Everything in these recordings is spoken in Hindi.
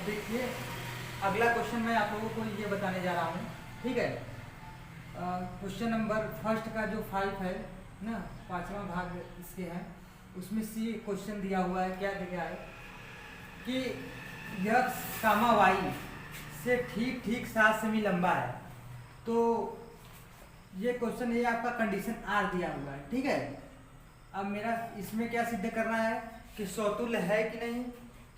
देखिए अगला क्वेश्चन मैं आप लोगों को ये बताने जा रहा हूँ। ठीक है, क्वेश्चन नंबर फर्स्ट का जो 5 है ना, पांचवा भाग इसके है, उसमें सी क्वेश्चन दिया हुआ है। क्या दिया है कि यक्स कामा वाई से ठीक ठीक 7 सेमी लंबा है। तो ये क्वेश्चन ये आपका कंडीशन आर दिया हुआ है। ठीक है, अब मेरा इसमें क्या सिद्ध करना है कि समतुल्य है कि नहीं,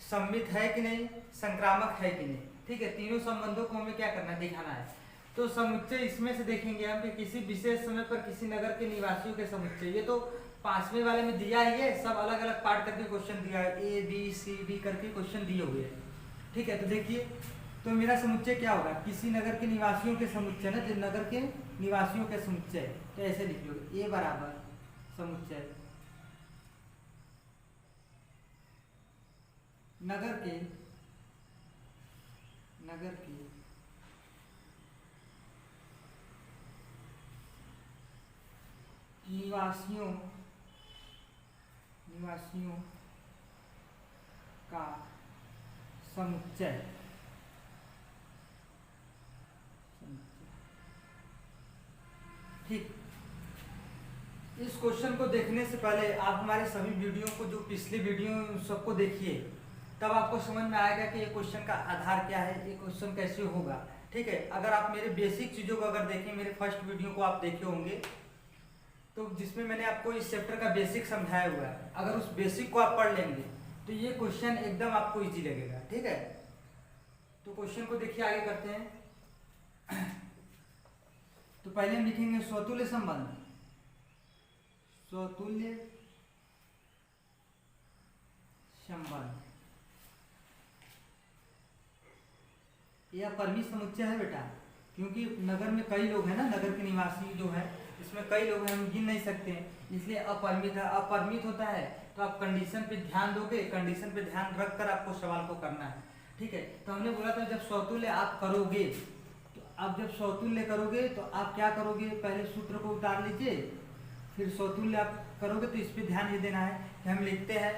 सममित है कि नहीं, संक्रामक है कि नहीं। ठीक है, तीनों संबंधों को हमें क्या करना है, दिखाना है। तो समुच्चय इसमें से देखेंगे हम कि किसी विशेष समय पर किसी नगर के निवासियों के समुच्चय, ये तो पांचवें वाले में दिया ही है, सब अलग अलग पार्ट करके क्वेश्चन दिया है, ए बी सी डी करके क्वेश्चन दिए हुए हैं। ठीक है, तो देखिए, तो मेरा समुच्चय क्या होगा, किसी नगर के निवासियों के समुच्चय ना, जो नगर के निवासियों के समुच्चय, तो ऐसे लिख लो, ए बराबर समुच्चय नगर के निवासियों का समुच्चय। ठीक, इस क्वेश्चन को देखने से पहले आप हमारे सभी वीडियो को, जो पिछली वीडियो सबको देखिए, तब आपको समझ में आएगा कि ये क्वेश्चन का आधार क्या है, ये क्वेश्चन कैसे होगा। ठीक है, अगर आप मेरे बेसिक चीज़ों को अगर देखें, मेरे फर्स्ट वीडियो को आप देखे होंगे, तो जिसमें मैंने आपको इस चैप्टर का बेसिक समझाया हुआ है, अगर उस बेसिक को आप पढ़ लेंगे तो ये क्वेश्चन एकदम आपको इजी लगेगा। ठीक है, तो क्वेश्चन को देखिए, आगे करते हैं। तो पहले हम लिखेंगे स्वतुल्य संबंध, स्वतुल्य संबंध। यह परिमित समुच्चय है बेटा, क्योंकि नगर में कई लोग हैं ना, नगर के निवासी जो है इसमें कई लोग हैं, हम गिन नहीं सकते हैं, इसलिए अपरिमित है। अपरिमित होता है तो आप कंडीशन पे ध्यान दोगे, कंडीशन पे ध्यान रखकर आपको सवाल को करना है। ठीक है, तो हमने बोला था जब स्वतुल्य आप करोगे, तो आप जब स्वतुल्य करोगे तो आप क्या करोगे, पहले सूत्र को उतार लीजिए, फिर स्वतुल्य आप करोगे। तो इस पर ध्यान ये देना है कि हम लिखते हैं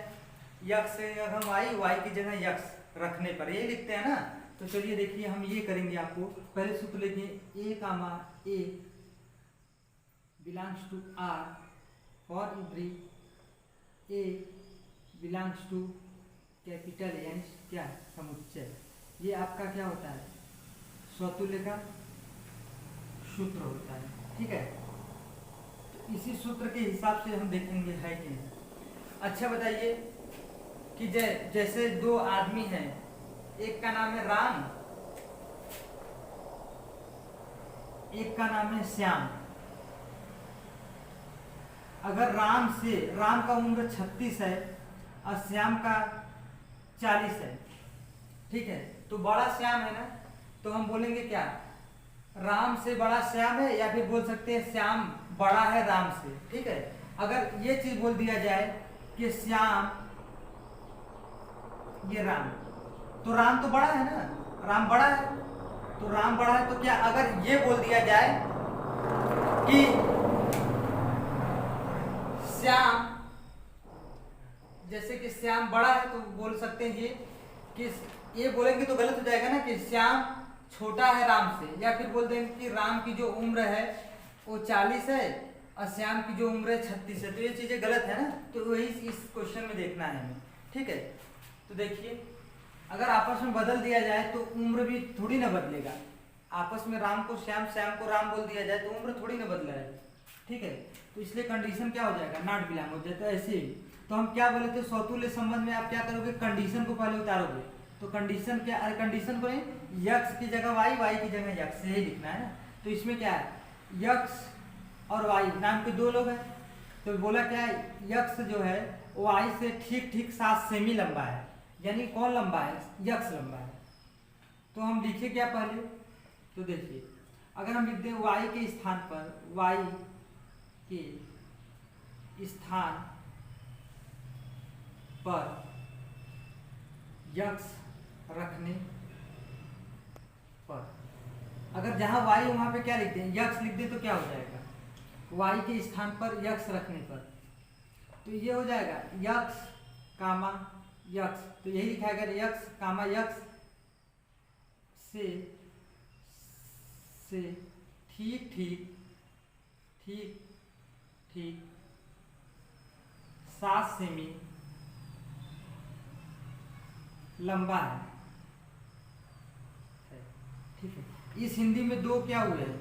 यक्स से हम वाई की जगह यक्स रखने पर ये लिखते हैं ना। तो चलिए देखिए, हम ये करेंगे, आपको पहले सूत्र लिखिए, A comma A belongs to R for every A belongs to capital N, क्या समुच्चय। ये आपका क्या होता है, स्वतुल्य का सूत्र होता है। ठीक है, तो इसी सूत्र के हिसाब से हम देखेंगे है कि नहीं। अच्छा बताइए कि जैसे दो आदमी हैं, एक का नाम है राम, एक का नाम है श्याम। अगर राम का उम्र 36 है और श्याम का 40 है, ठीक है, तो बड़ा श्याम है ना, तो हम बोलेंगे क्या, राम से बड़ा श्याम है, या फिर बोल सकते हैं श्याम बड़ा है राम से। ठीक है, अगर ये चीज बोल दिया जाए कि श्याम ये राम, तो राम तो बड़ा है ना, राम बड़ा है, तो राम बड़ा है, तो क्या अगर ये बोल दिया जाए कि श्याम, जैसे कि श्याम बड़ा है, तो बोल सकते हैं ये कि ये बोलेंगे तो गलत हो जाएगा ना कि श्याम छोटा है राम से, या फिर बोल देंगे कि राम की जो उम्र है वो 40 है और श्याम की जो उम्र है 36 है, तो ये चीजें गलत है ना। तो वही इस क्वेश्चन में देखना है हमें। ठीक है, तो देखिए, अगर आपस में बदल दिया जाए तो उम्र भी थोड़ी ना बदलेगा। आपस में राम को श्याम, श्याम को राम बोल दिया जाए तो उम्र थोड़ी ना बदलेगा। ठीक है, तो इसलिए कंडीशन क्या हो जाएगा, नॉट बिलोंग हो जाए। तो ऐसे ही तो हम क्या बोले थे, स्वतुल्य संबंध में आप क्या करोगे, कंडीशन को पहले उतारोगे। तो कंडीशन क्या, कंडीशन को यक्स की जगह वाई की जगह यक्स, यही लिखना है ना। तो इसमें क्या है, यक्स और वाई नाम के दो लोग हैं, तो बोला क्या है, यक्स जो है वाई से ठीक ठीक 7 सेमी लंबा है, यानी कौन लंबा है, यक्स लंबा है। तो हम लिखे क्या पहले, तो देखिए, अगर हम लिख दें वाई के स्थान पर, वाई के स्थान पर यक्स रखने पर, अगर जहां वाई वहां पे क्या लिख दें, यक्स लिख दें, तो क्या हो जाएगा, वाई के स्थान पर यक्स रखने पर, तो ये हो जाएगा यक्स कामा यक्स। तो यही लिखा गया, यक्स कामा यक्स से ठीक ठीक ठीक ठीक 7 सेमी लंबा है। ठीक है, इस हिंदी में दो क्या हुए हैं,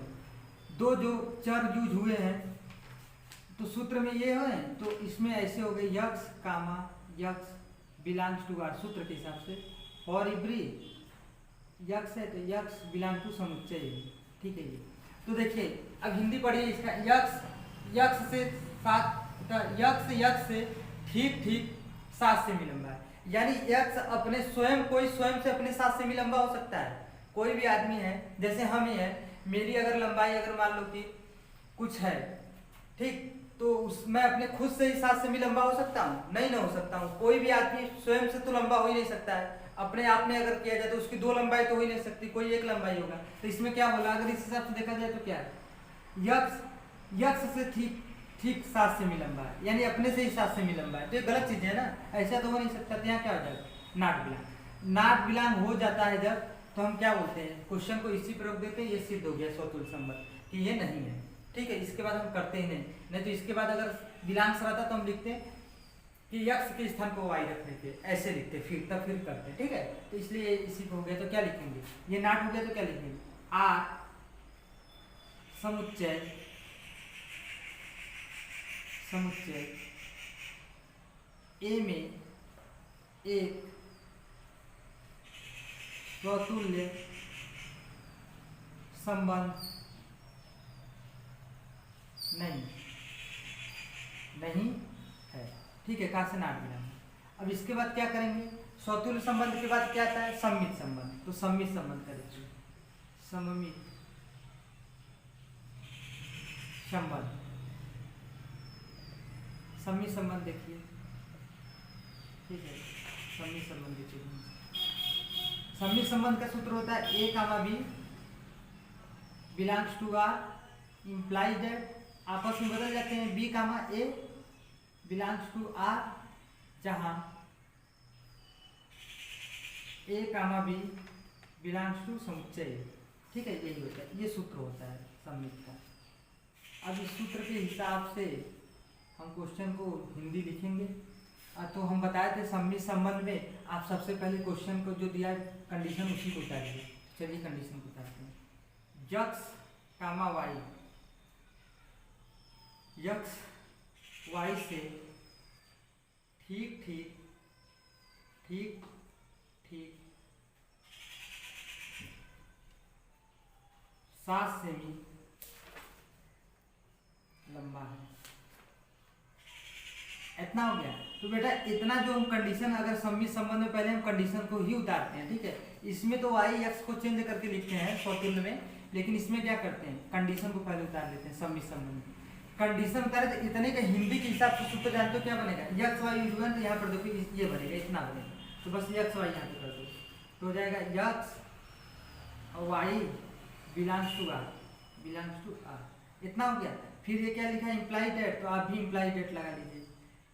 दो जो चर यूज हुए हैं, तो सूत्र में ये है, तो इसमें ऐसे हो गए x comma x belongs to R, सूत्र के हिसाब से फॉर एवरी यक्स है तो यक्स बिलोंग टू समुच्चय। ठीक है, ये तो देखिए अब हिंदी पढ़िए इसका, यक्स से 7 यक्स से ठीक ठीक 7 सेमी लंबा है, यानी यक्स अपने स्वयं कोई स्वयं से अपने 7 सेमी लंबा हो सकता है। कोई भी आदमी है, जैसे हम ही है, मेरी अगर लंबाई अगर मान लो कि कुछ है, ठीक, तो मैं अपने खुद से ही 7 सेमी लंबा हो सकता हूँ? नहीं ना हो सकता हूँ। कोई भी आदमी स्वयं से तो लंबा हो ही नहीं सकता है, अपने आप में अगर किया जाए तो उसकी 2 लंबाई तो हो ही नहीं सकती, कोई एक लंबाई होगा। तो इसमें क्या बोला, अगर इस हिसाब से देखा जाए तो क्या है, यक्स से ठीक ठीक 7 सेमी लंबा है, यानी अपने से ही 7 सेमी लंबा है, तो ये गलत चीज है ना, ऐसा तो हो नहीं सकता। तो यहाँ क्या हो जाएगा, नॉट बिलोंग हो जाता है जब, तो हम क्या बोलते हैं, क्वेश्चन को इसी पर रोक देते हैं, ये सिद्ध हो गया स्वतुल्य संबंध कि ये नहीं है। ठीक है, इसके बाद हम करते ही नहीं तो इसके बाद अगर बिलोंग्स रहता तो हम लिखते हैं कि यक्स के स्थान को वाई रखने के, ऐसे लिखते फिर करते। ठीक है, तो इसलिए इसी को हो गया, तो क्या लिखेंगे, ये नॉट हो गया तो क्या लिखेंगे, आर समुच्चय ए में एक स्वतुल्य संबंध नहीं है। ठीक है, कहा से नाट बिलोंग। अब इसके बाद क्या करेंगे, स्वतुल्य संबंध के बाद क्या आता है, सम्मित संबंध। तो सम्मित संबंध करेंगे, सम्मित संबंध देखिए। ठीक है, सम्मित संबंध देखिए। सम्मित संबंध का सूत्र होता है A comma B belongs to R implies that, आपस में बदल जाते हैं, B comma A belongs to R, जहां A comma B belongs to समुच्चय। ठीक है, यही होता है, ये सूत्र होता है सम्मित का। अब इस सूत्र के हिसाब से हम क्वेश्चन को हिंदी लिखेंगे। तो हम बताए थे सम्मित संबंध में आप सबसे पहले क्वेश्चन को जो दिया कंडीशन उसी को उतारिए। चलिए कंडीशन को उतारते हैं, x comma Y, x Y से ठीक ठीक ठीक ठीक 7 सेमी लंबा है। इतना हो गया। तो बेटा इतना जो हम कंडीशन, अगर सम्मित संबंध में पहले हम कंडीशन को ही उतारते हैं, ठीक है, इसमें तो वाई एक्स को चेंज करके लिखते हैं स्वतुल्य में, लेकिन इसमें क्या करते हैं, कंडीशन को पहले उतार लेते हैं सम्मित संबंध में। कंडीशन उतारे तो इतने का हिंदी के हिसाब से सूत्र जानते हो क्या बनेगा, यक्स वाई यूज हुआ तो यहाँ पर देखो ये बनेगा, इतना बनेगा, तो बस यक्स वाई यहाँ पे कर दो तो हो जाएगा यक्स और वाई बिलोंग्स टू आर, इतना हो गया। फिर ये क्या लिखा है, इम्प्लाइड डेट, तो आप भी इम्प्लाइड डेट लगा लीजिए।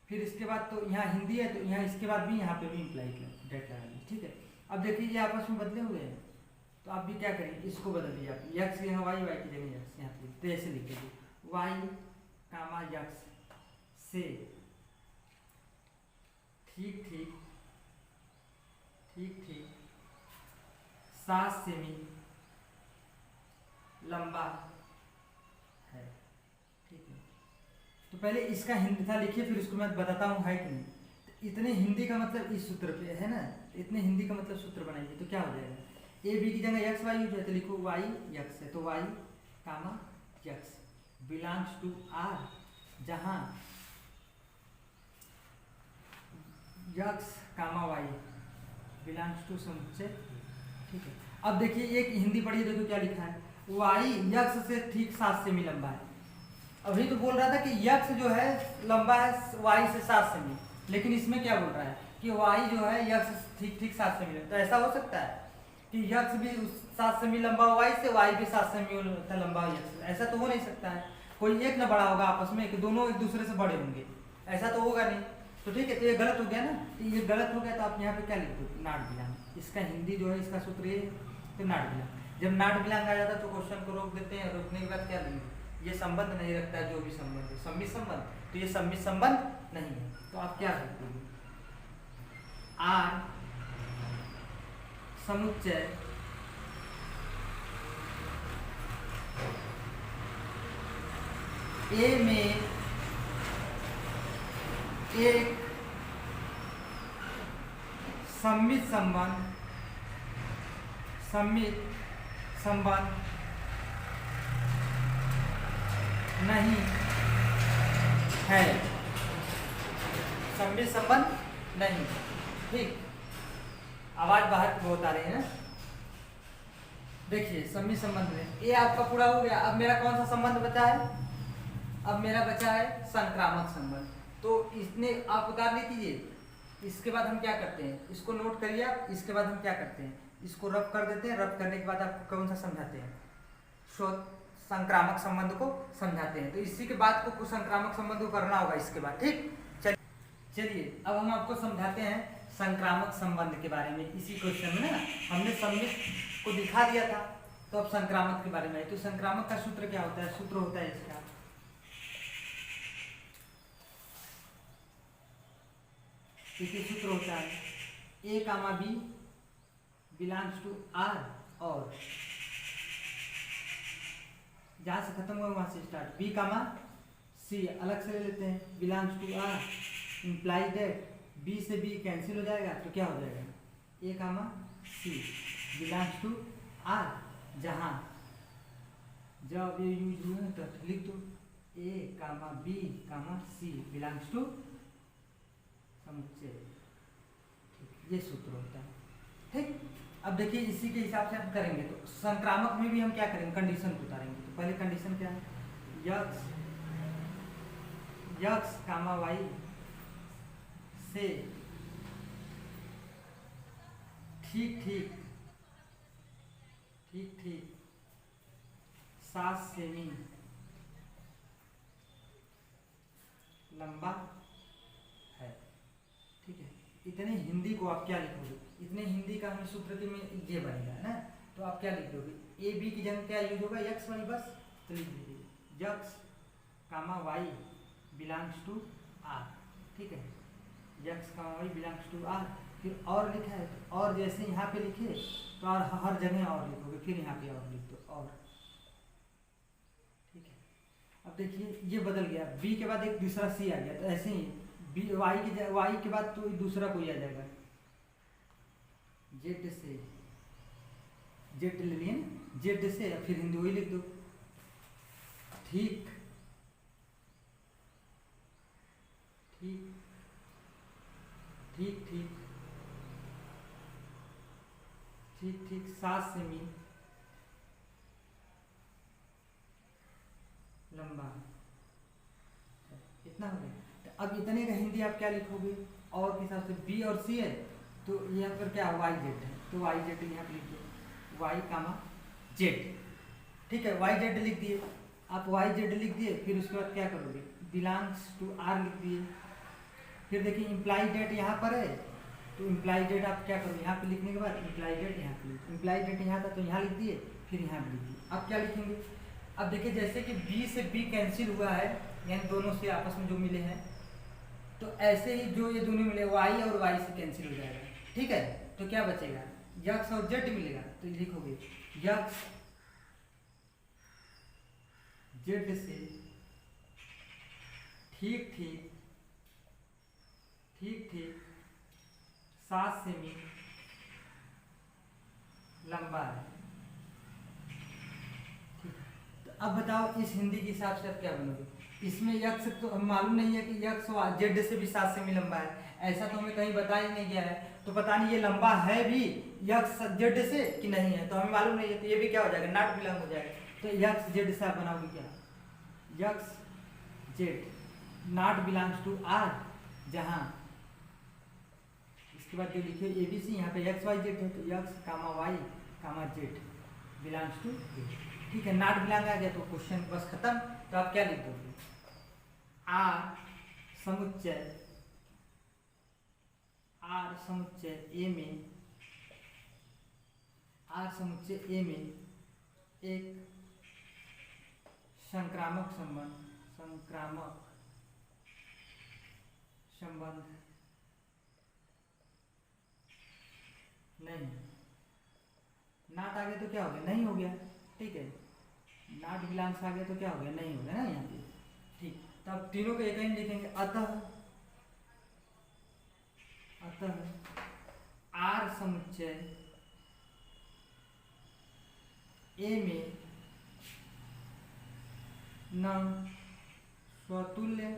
फिर इसके बाद तो यहाँ हिंदी है तो यहाँ इसके बाद भी यहाँ पे भी इम्प्लाइड डेट लगा लीजिए। ठीक है, अब देखिए ये आपस में बदले हुए हैं, तो आप भी क्या करेंगे, इसको बदल दीजिए आप, यक्स यहाँ वाई, वाई की जगह यक्स यहाँ पे, तो ऐसे लिख दीजिए वाई कामा यक्स से ठीक ठीक 7 सेमी लंबा है। ठीक है, तो पहले इसका हिंदी था लिखिए, फिर उसको मैं बताता हूँ है कि नहीं। तो इतने हिंदी का मतलब इस सूत्र पे है ना, इतने हिंदी का मतलब सूत्र बनाइए, तो क्या हो जाएगा, ए बी की जगह यक्स वाई है तो लिखो वाई यक्स है, तो Y comma x belongs to R, जहां X comma Y belongs to समुच्चय। ठीक है, अब देखिए एक हिंदी पढ़िए, देखो क्या लिखा है, वाई यक्स से ठीक 7 सेमी लंबा है। अभी तो बोल रहा था कि यक्स जो है लंबा है वाई से 7 सेमी, लेकिन इसमें क्या बोल रहा है कि वाई जो है यक्स ठीक ठीक 7 सेमी, तो ऐसा हो सकता है कि यक्स भी 7 सेमी लंबा वाई से, वाई भी 7 सेमी लंबा यक्स, ऐसा तो हो नहीं सकता है। कोई एक ना बड़ा होगा आपस में, कि दोनों एक दूसरे से बड़े होंगे, ऐसा तो होगा नहीं। तो ठीक है, तो ये गलत हो गया ना, तो ये गलत हो गया, तो आप यहाँ पे क्या लिख दो, नॉट बिलोंग। इसका हिंदी जो है इसका सूत्र ये तो नाट बिलांग। जब नाट बिलांग आ जाता है तो क्वेश्चन को रोक देते हैं, रोकने के बाद क्या लेंगे, ये संबंध नहीं रखता है जो भी संबंध है सम्मित संबंध, तो ये सम्मित संबंध नहीं है, तो आप क्या लिखोगे, आर समुच्चय ए में एक सम्मित संबंध नहीं है, सम्मित संबंध नहीं। ठीक, आवाज बाहर बहुत आ रही है ना। देखिए सम्मित संबंध में ये आपका पूरा हो गया। अब मेरा कौन सा संबंध बचा है, अब मेरा बचा है संक्रामक संबंध। तो इसने आप उतार लीजिए। इसके बाद हम क्या करते हैं, इसको नोट करिए आप। इसके बाद हम क्या करते हैं, इसको रब कर देते हैं। रब करने के बाद आपको कौन सा समझाते हैं, संक्रामक संबंध को समझाते हैं। तो इसी के बाद को संक्रामक संबंध को करना होगा इसके बाद। ठीक, चलिए अब हम आपको समझाते हैं संक्रामक संबंध के बारे में। इसी क्वेश्चन में ना हमने सम्मित को दिखा दिया था, तो अब संक्रामक के बारे में। तो संक्रामक का सूत्र क्या होता है, सूत्र होता है इसका, देखिए सूत्र होता है A comma B belongs to are, और जहां से खत्म हुआ वहां से स्टार्ट, बी कामा सी अलग से ले लेते हैं, belongs to R imply that B से बी कैंसिल हो जाएगा, तो क्या हो जाएगा, A comma C belongs to R, जहां जब ये यूज हुए तो लिख दो A comma B comma C belongs to समुच्चय। ये सूत्र होता है। ठीक, अब देखिए इसी के हिसाब से हम करेंगे। तो संक्रामक में भी हम क्या करेंगे, कंडीशन को उतारेंगे। तो पहले कंडीशन क्या है, यक्स कामा वाई से ठीक ठीक 7 सेमी लंबा है। ठीक है, इतने हिंदी को आप क्या लिखोगे, इतने हिंदी का हमें सूत्र के में ये बनेगा ना। तो आप क्या लिख दोगे, ए बी की जगह क्या यूज होगा, यक्स वाई, बस तो लिख दीजिए x comma Y belongs to R. ठीक है, x comma Y belongs to R. फिर और लिखा है तो और जैसे यहाँ पे लिखे तो और हर जगह और लिखोगे, फिर यहाँ पे और लिख दो और। ठीक है, अब देखिए ये बदल गया, बी के बाद एक दूसरा सी आ गया, तो ऐसे ही बी वाई के बाद तो दूसरा कोई आ जाएगा, जेड से, जेड ले लिए, जेड से फिर हिंदी वही लिख दो। ठीक ठीक ठीक ठीक ठीक ठीक 7 सेमी लंबा, इतना हो गया। तो अब इतने का हिंदी आप क्या लिखोगे, और के हिसाब से बी और सी है तो यहाँ पर क्या वाई जेड है, तो वाई जेड यहाँ पर लिख दो, वाई कामा जेड। ठीक है, वाई जेड लिख दिए आप, वाई जेड लिख दिए। फिर उसके बाद क्या करोगे, बिलोंग्स टू आर लिख दिए। फिर देखिए इम्प्लाई डेट यहाँ पर है, तो इम्प्लाई डेट आप क्या करोगे, यहाँ पे लिखने के बाद इम्प्लाई डेट यहाँ पे, इम्प्लाई डेट यहाँ था तो यहाँ लिख दिए, फिर यहाँ पे लिख दिए। अब क्या लिखेंगे, अब देखिए जैसे कि बी से बी कैंसिल हुआ है, यानी दोनों से आपस में जो मिले हैं, तो ऐसे ही जो ये दोनों मिले वाई और वाई से कैंसिल हो जाएगा। ठीक है, तो क्या बचेगा, यक्स और जेड मिलेगा, तो लिखोगे यक्स जेड से ठीक ठीक 7 सेमी लंबा है। ठीक, तो अब बताओ इस हिंदी के हिसाब से आप क्या बनोगे। इसमें यक्स तो हम मालूम नहीं है कि यक्स जेड से भी 7 सेमी लंबा है, ऐसा तो हमें कहीं बताया ही नहीं गया है। तो पता नहीं ये लंबा है भी यक्स जेड से कि नहीं है, तो हमें मालूम नहीं है। तो ये भी क्या हो जाएगा, नॉट बिलोंग हो जाएगा। तो यक्स जेड से आप बनाओगे क्या, x z not belongs to R, जहां इसके बाद जो लिखे एबीसी, यहाँ पे एक्स वाई जेड है, तो x comma y comma z belongs to z. ठीक है, नॉट बिलोंग आ गया तो क्वेश्चन बस खत्म। तो आप क्या लिख दोगे, आर समुच्चय ए में आर समुच्चय ए में एक संक्रामक संबंध नहीं, नाट आ गया तो क्या हो गया, नहीं हो गया, ठीक है, नाट विलांस आ गया तो क्या हो गया, नहीं हो गया ना यहाँ पे, ठीक। तो अब तीनों को एक ही लिखेंगे, अतः आर समुच्चय ए में न स्वतुल्य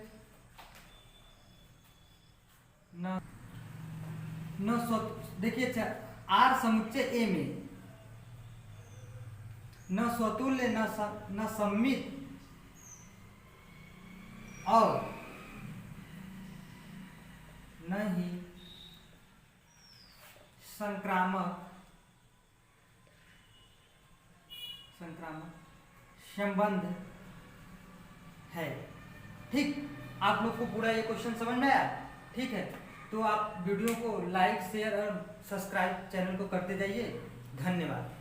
न स्व, देखिए अच्छा, आर समुच्चय ए में न स्वतुल्य न सम्मित और न ही संक्रामक संबंध है, ठीक। आप लोग को पूरा ये क्वेश्चन समझ में आया, ठीक है। तो आप वीडियो को लाइक शेयर और सब्सक्राइब चैनल को करते जाइए। धन्यवाद।